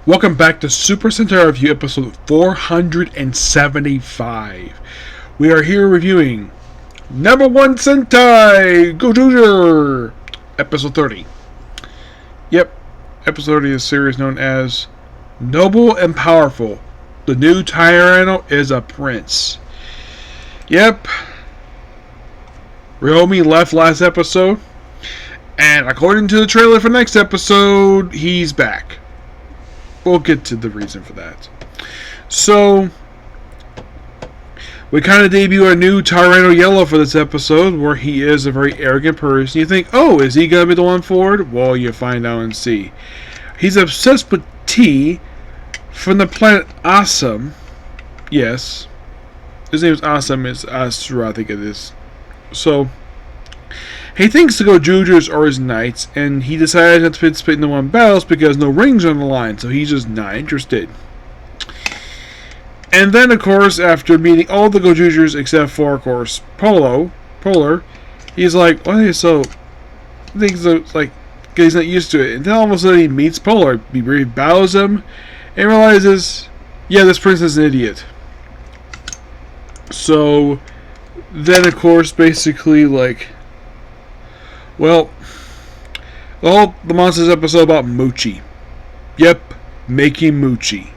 Welcome back to Super Sentai Review episode 475. We are here reviewing number 1 Sentai Gozyuger episode 30. Yep, episode 30 is a series known as Noble and Powerful. The new Tyranno is a prince. Yep. Ryomi left last episode, and according to the trailer for next episode, he's back. We'll get to the reason for that. So, we kind of debut a new Tyranno Yellow for this episode, where he is a very arrogant person. You think, oh, is he going to be the one for it? Well, you find out and see. He's obsessed with tea from the planet Awesome. Yes. His name is Awesome. It's Asura, I think it is. So, he thinks the Gozyugers are his knights, and he decides not to participate in the one battles because no rings are on the line, so he's just not interested. And then, of course, after meeting all the Gozyugers except for, of course, Polar, he's like, "Well, so things are like he's not used to it." And then all of a sudden, he meets Polar, he battles him, and realizes, yeah, this prince is an idiot. So then, of course, basically, like, well, the Monsters episode about Moochie. Yep, making Moochie.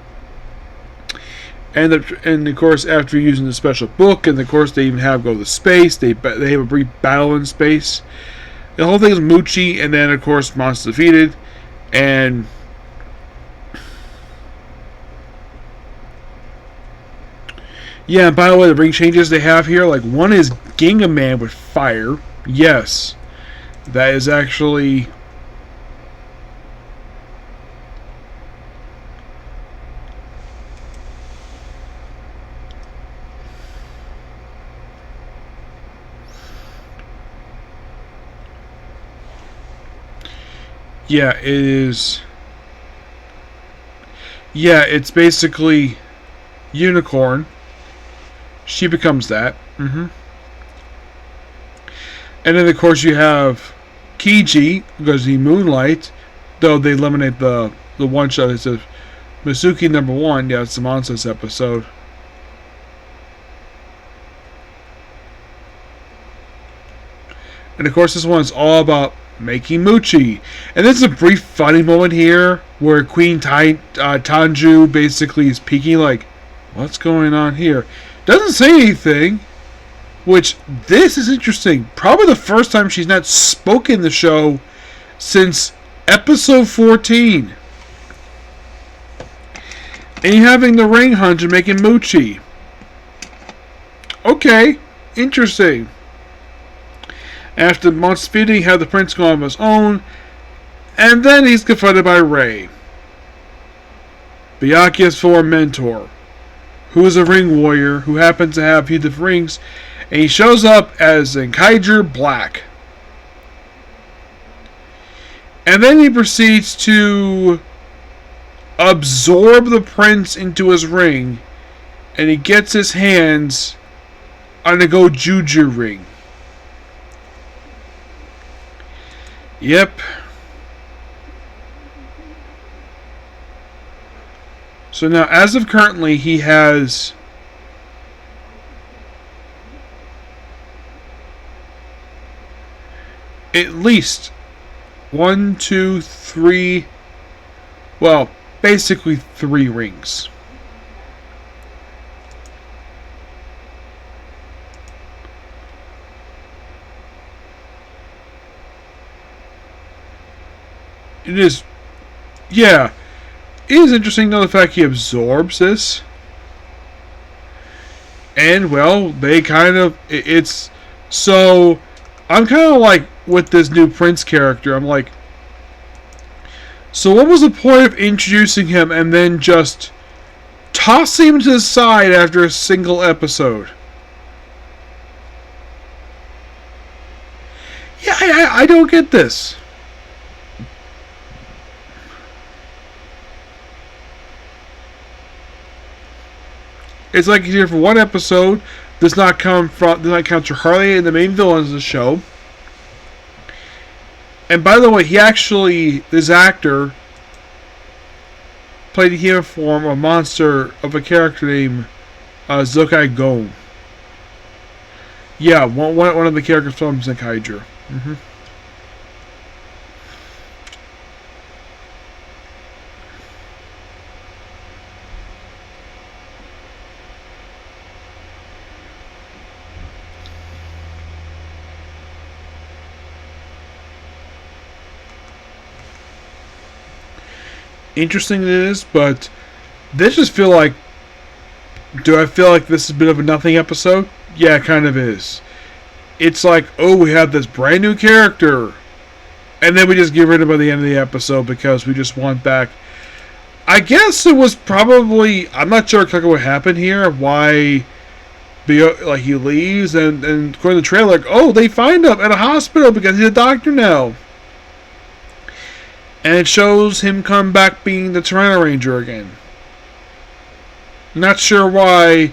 And of course, after using the special book, and of course they even have go to space. They have a brief battle in space. The whole thing is Moochie, and then of course Monsters defeated, and yeah. And by the way, the ring changes they have here, like one is Ginga Man with fire. Yes. That is actually yeah, it is. Yeah, it's basically Unicorn. She becomes that. And then of course you have Kiji, because he Moonlight, though they eliminate the one shot. It says Masuki number 1. Yeah, it's the Monsters episode. And of course, this one is all about making Moochie. And there's a brief funny moment here where Queen Tanju basically is peeking, like, what's going on here? Doesn't say anything. Which, this is interesting. Probably the first time she's not spoken in the show since episode 14. And you're having the ring hunt and making Moochie. Okay, interesting. After months feeding, you have the prince go on his own. And then he's confronted by Ray, Byakuya's former mentor, who is a ring warrior who happens to have a few different rings. And he shows up as Kaiju Black. And then he proceeds to absorb the prince into his ring. And he gets his hands on the Gozyuger ring. Yep. So now, as of currently, he has at least 1, 2, 3, well, basically 3 rings. It is, yeah, it is interesting though the fact he absorbs this. And, well, they kind of, it's, so I'm kind of like, with this new Prince character, I'm like, so what was the point of introducing him and then just tossing him to the side after a single episode? Yeah, I don't get this. It's like he's here for one episode, does not counter Harley and the main villains of the show. And by the way, he actually, this actor, played the human form of a monster of a character named Zokai Go. Yeah, one of the characters from Sentai. Interesting it is, but this just feel like... Do I feel like this is a bit of a nothing episode? Yeah, it kind of is. It's like, oh, we have this brand new character, and then we just get rid of him by the end of the episode because we just want back. I guess it was probably... I'm not sure exactly what happened here, why like he leaves, and according to the trailer, like, oh, they find him at a hospital because he's a doctor now. And it shows him come back being the Tyranno Ranger again. Not sure why.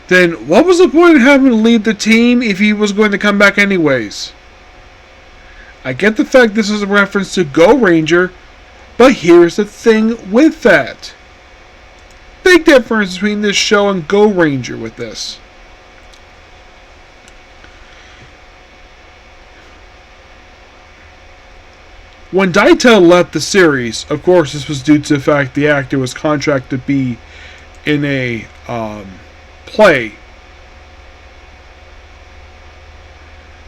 Then what was the point of having to leave the team if he was going to come back anyways? I get the fact this is a reference to Go Ranger, but here's the thing with that. Big difference between this show and Go Ranger with this. When Daita left the series, of course this was due to the fact the actor was contracted to be in a play.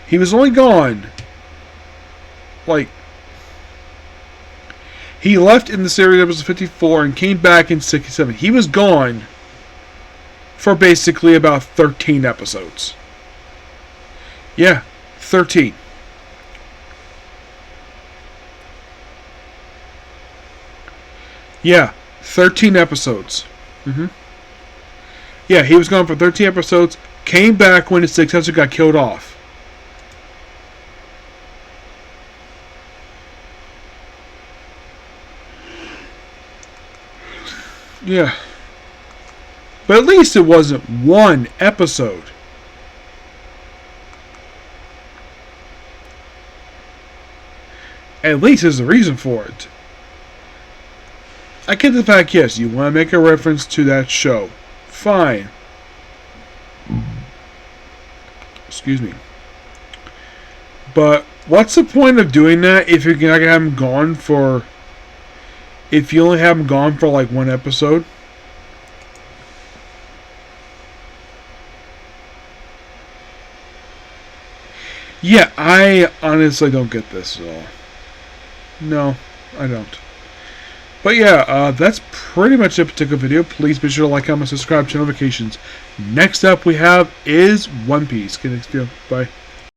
He was only gone, like, he left in the series episode 54 and came back in 67. He was gone for basically about 13 episodes. Yeah, 13. Yeah, 13 episodes. Yeah, he was gone for 13 episodes, came back when his successor got killed off. Yeah. But at least it wasn't one episode. At least there's a reason for it. I get the fact, yes, you want to make a reference to that show. Fine. Excuse me. But what's the point of doing that if you're not going to have him gone for... If you only have him gone for like one episode? Yeah, I honestly don't get this at all. No, I don't. But yeah, that's pretty much it particular video. Please be sure to like, comment, subscribe to notifications. Next up we have is One Piece. Get next video. Bye.